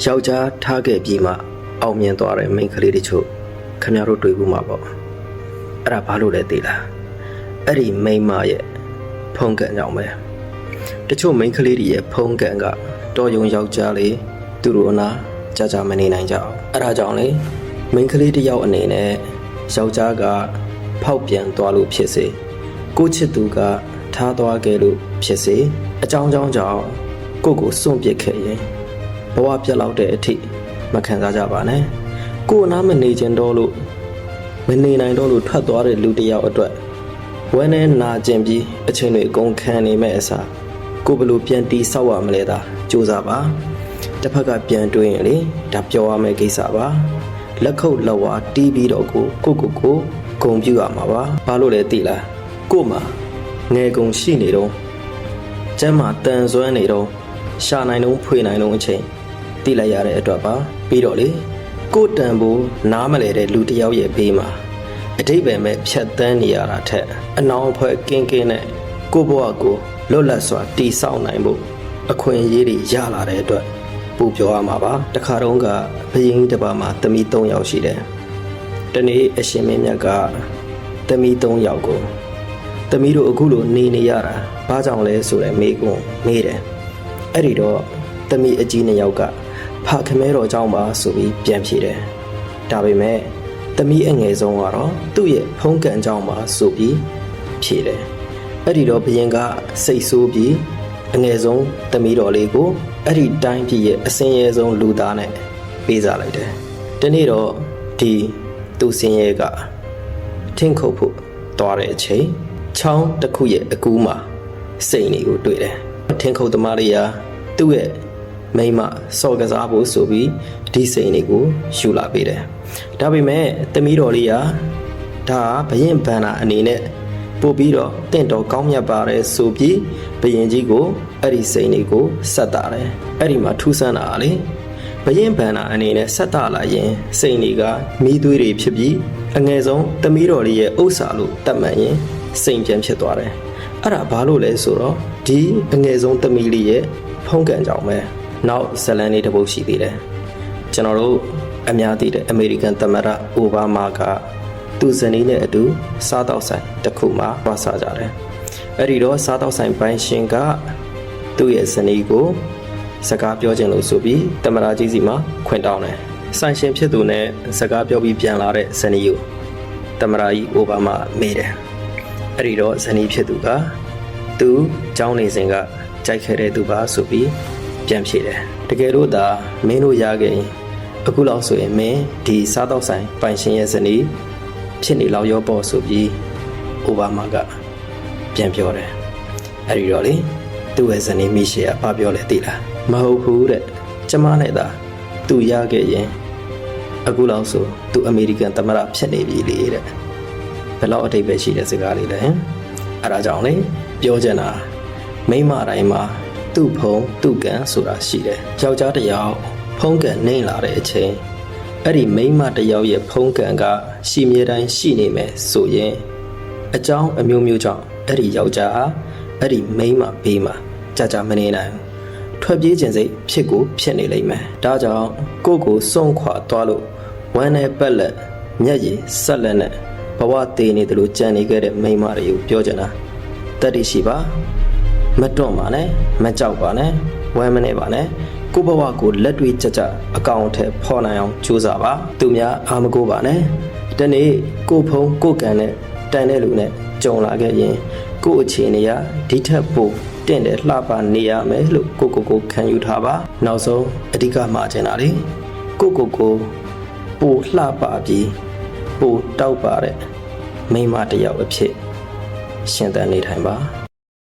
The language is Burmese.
ယောက်ျားထားခဲ့ပြီးမှအောင်မြင်သွားတဲ့မိန်းကလေးတချို့ခင်ဗျားတို့တွေ့ဘူးမှာပေါ့အဲ့ဒါဘာလို့လဲသိလားအဲ့ဒီမိန်းမရဲ့ဖုံးကန်ကြောင့်ပဲတချို့မိန်းကလေးတွေရဲ့ဖုံးကန်ကတော်ယုံယောက်ျားလေးသူတို့အနာကြာကြာမနေနိုင်ကြအောင်အဲ့ဒါကြောင့်လေမိန်းကလေးတစ်ယောက်အနေနဲ့ယောက်ျားကဖောက်ပြန်သွားလို့ဖြစ်စေကိုချစ်သူကထားသွားခဲ့လို့ဖြစ်စေအကြောင်းကြောင့်ကိုစွန့်ပစ်ခဲ့ရင်ဘဝပြတ်လောက်တဲ့အထိမခံစားကြပါနဲ့ကိုအနာမနေချင်တော့လို့မနေနိုင်တော့လို့ထွက်သွားတဲ့လူတစ်ယောက်အတွက်ဝမ်းနဲ့နာကျင်ပြီးအချိန်တွေအကုန်ခံနေမဲ့အစားကိုဘယ်လိုပြန်တီးဆောက်ရမလဲသာစူးစမ်းပါတစ်ဖက်ကပြန်တွေးရင်လေဒါပြောရမယ့်ကိစ္စပါလက်ခုပ်လက်ဝါးတီးပြီးတော့ကိုဂုံပြူရမှာပါဘာလို့လဲသိလားကိုမှငယ်ကုန်ရှိနေတော့ကျမ်းမှာတန်ဆွမ်းနေတော့ရှာနိုင်တော့ဖွေနိုင်တော့အချိန်သိလိုက်ရတဲ့အတွက်ပါပြီးတော့လေကိုတန်ဖို့နားမလဲတဲ့လူတစ်ယောက်ရဲ့ဘေးမှာအတိတ်ပဲမဲ့ဖြတ်တန်းနေရတာထက်အနောင်ဖွဲ့ကင်းနဲ့ကိုဘဝကိုလွတ်လပ်စွာတည်ဆောက်နိုင်ဖို့အခွင့်အရေးတွေရလာတဲ့အတွက်ပူပြောရမှာပါတခါတုန်းကဘယင်းတစ်ပါးမှာသမီး3ယောက်ရှိတယ်တနေ့အရှင်မင်းမြတ်ကသမီး3ယောက်ကိုသမီးတို့အခုလိုနေရတာဘာကြောင့်လဲဆိုတဲ့မေးခွန်းမေးတယ်အဲ့ဒီတော့သမီးအကြီး2ယောက်ကဖခမဲတော်ကြောင့်ပါဆိုပြီးပြန်ဖြေတယ်ဒါပေမဲ့သမီးအငယ်ဆုံးကတော့သူ့ရဲ့ဖုံးကန်ကြောင့်ပါဆိုပြီးဖြေတယ်အဲ့ဒီတော့ဘယင်ကစိတ်ဆိုးပြီးအငယ်ဆုံးသမီးတော်လေးကိုအဲ့ဒီတိုင်းပြည်ရဲ့အစင်းရဲဆုံးလူသားနဲ့ပေးစားလိုက်တယ်ဒီနေ့တော့ဒီသူစင်းရဲကထင်းခုတ်ဖို့သွားတဲ့အချိန်ချောင်းတစ်ခုရဲ့အကူးမှာစိတ်တွေကိုတွေ့တယ်ထင်းခုတ်သမားလေးကသူ့ရဲ့မိမစော်ကစားဖို့ဆိုပြီးဒီစိတ်တွေကိုယူလာပေးတယ်ဒါပေမဲ့သမီးတော်လေးကဒါဘရင်ဗန္နာအနေနဲ့ပို့ပြီးတော့တင့်တော်ကောင်းမြတ်ပါတယ်ဆိုပြီးဘရင်ကြီးကိုအဲ့ဒီစိတ်တွေကိုဆက်တာတယ်အဲ့ဒီမှာထူးဆန်းတာလေဘရင်ဗန္နာအနေနဲ့ဆက်တာလာရင်စိတ်တွေကမီးသွေးတွေဖြစ်ပြီးအငယ်ဆုံးသမီးတော်လေးရဲ့ဥစ္စာလို့တတ်မှတ်ရင်စိတ်ပြန်ဖြစ်သွားတယ်အဲ့ဒါဘာလို့လဲဆိုတော့ဒီအငယ်ဆုံးသမီးလေးရဲ့ဖုံးကန်ကြောင့်ပဲနောက်ဇလန်လေးတစ်ပုဒ်ရှိသေးတယ်ကျွန်တော်တို့အများသိတဲ့အမေရိကန်သမ္မတအိုဘားမားကသူ့ဇနီးနဲ့အတူစားတောက်ဆိုင်တစ်ခုမှာသွားစားကြတယ်အဲ့ဒီတော့စားတောက်ဆိုင်ပိုင်ရှင်ကသူ့ရဲ့ဇနီးကိုစကားပြောခြင်းလို့ဆိုပြီးသမ္မတကြီးစီမှာခွင့်တောင်းတယ်ဆိုင်ရှင်ဖြစ်သူနဲ့စကားပြောပြီးပြန်လာတဲ့ဇနီးကိုသမ္မတကြီးအိုဘားမားမေးတယ်အဲ့ဒီတော့ဇနီးဖြစ်သူကသူကျောင်းနေစဉ်ကကြိုက်ခဲ့တဲ့သူပါဆိုပြီးပြန်ဖြေတယ်တကယ်လို့သာမင်းတို့ရခဲ့ရင်အခုလောက်ဆိုရင်မင်းဒီစားတော့ဆိုင်ပိုင်ရှင်ရဲ့ဇနီးဖြစ်နေလောက်ရောပေါ့ဆိုပြီးအိုဘားမားကပြန်ပြောတယ်အဲ့ဒီတော့လေသူ့ရဲ့ဇနီးမိရှေကဘာပြောလဲသိလားမဟုတ်ဘူးတဲ့ကျမနဲ့သာသူရခဲ့ရင်အခုလောက်ဆိုသူအမေရိကန်သမ္မတဖြစ်နေပြီလေတဲ့ဘယ်လောက်အတိတ်ပဲရှိတဲ့စကားလေးလဲအဲ့ဒါကြောင့်လေပြောချင်တာမိန်းမတိုင်းမှာသူ့ဖုံသူ့ကန်ဆိုတာရှိတယ်ယောက်ျားတစ်ယောက်ဖုံးကန်နှိမ့်လာတဲ့အချိန်အဲ့ဒီမိန်းမတစ်ယောက်ရဲ့ဖုံးကန်ကရှိမြဲတိုင်းရှိနေမယ်ဆိုရင်အကြောင်းအမျိုးမျိုးကြောင့်အဲ့ဒီယောက်ျားဟာအဲ့ဒီမိန်းမဘေးမှာကြာမနေနိုင်ထွက်ပြေးခြင်းစိတ်ဖြစ်နေလိမ့်မယ်ဒါကြောင့်ကိုစွန့်ခွာသွားလို့ဝမ်းနဲ့ပက်လက်မျက်ရည်ဆက်လက်နဲ့ဘဝတည်နေတယ်လို့ကြံနေခဲ့တဲ့မိန်းမတွေကိုပြောချင်တာတတ်သိရှိပါမတွန့်ပါနဲ့မကြောက်ပါနဲ့ဝမ်းမနေပါနဲ့ကိုဘဝကိုလက်တွေ့ကြအကောင်ထဲဖော်နိုင်အောင်ကြိုးစားပါသူများအာမကိုပါနဲ့တနေ့ကိုဖုံးကိုကန်နဲ့တန်တဲ့လူနဲ့ကြုံလာခဲ့ရင်ကိုအခြေအနေကဒီထက်ပိုတင့်တယ်လှပနေရမယ်လို့ကိုခံယူထားပါနောက်ဆုံးအဓိကမှာချင်တာလေကိုပိုလှပပြီးပိုတောက်ပါတဲ့မိန်းမတစ်ယောက်အဖြစ်ရှင်သန်နေထိုင်ပါ